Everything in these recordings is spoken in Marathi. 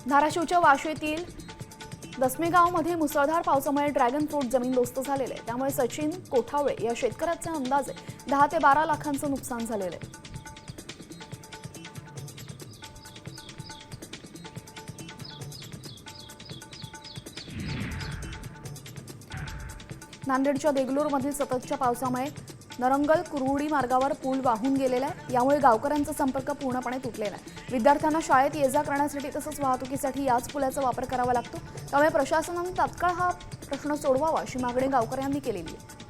धाराशिवच्या वाशेतील दसमेगावमध्ये मुसळधार पावसामुळे ड्रॅगन फ्रूट जमीनदोस्त झालेले आहे। त्यामुळे सचिन कोठावळे या शेतकऱ्याचे अंदाजे 10 ते 12 लाखांचं नुकसान झालेलं आहे। नांदेडच्या देगलूरमधील सततच्या पावसामुळे नरंगल कुरुडी मार्गावर पूल वाहून गेलेला आहे। यामुळे गावकऱ्यांचा संपर्क पूर्णपणे तुटलेला आहे। विद्यार्थ्यांना शाळेत ये-जा करण्यासाठी तसंच वाहतुकीसाठी याच पुलाचा वापर करावा लागतो। त्यामुळे प्रशासनाने तात्काळ हा प्रश्न सोडवावा अशी मागणी गावकऱ्यांनी केलेली आहे।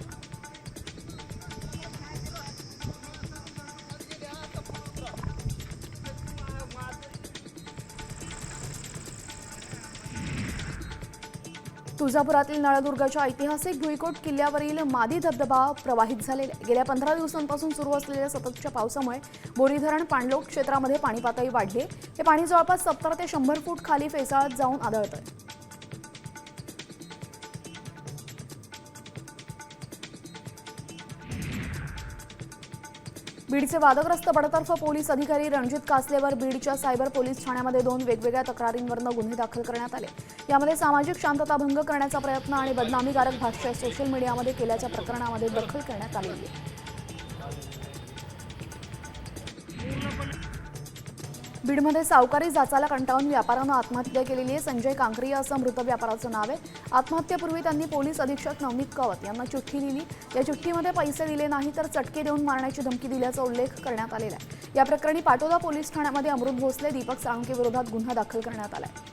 तुळजापुरातील नळदुर्गच्या ऐतिहासिक भुईकोट किल्ल्यावरील मादी धबधबा प्रवाहित झालेला आहे। गेल्या 15 दिवसांपासून सुरू असलेल्या सततच्या पावसामुळे बोरी धरण पाणलोट क्षेत्रामध्ये पाणी पातळी वाढली आहे। हे पाणी जवळपास 70 ते 100 फूट खाली फेसाळत जाऊन आदळतंय। बीडचे वादग्रस्त बडतर्फ पोलीस अधिकारी रणजित कासलेवर बीडच्या सायबर पोलीस ठाण्यामध्ये 2 वेगवेगळ्या तक्रारींवरून गुन्हे दाखल करण्यात आले। यामध्ये सामाजिक शांतता भंग करण्याचा प्रयत्न आणि बदनामीकारक भाष्य सोशल मीडियामध्ये केल्याच्या प्रकरणामध्ये दखल करण्यात आली आहे। बीडमध्ये सावकारी जाचाला कंटाळून व्यापाऱ्यानं आत्महत्या केलेली आहे। संजय कांकरिया असं मृत व्यापाराचं नाव आहे। आत्महत्येपूर्वी त्यांनी पोलीस अधीक्षक नवनीत कवत यांना चिठ्ठी लिहिली। या चिठ्ठीमध्ये पैसे दिले नाही तर चटके देऊन मारण्याची धमकी दिल्याचा उल्लेख करण्यात आलेला आहे। या प्रकरणी पाटोदा पोलीस ठाण्यामध्ये अमृत भोसले, दीपक साळुंके विरोधात गुन्हा दाखल करण्यात आला आहे।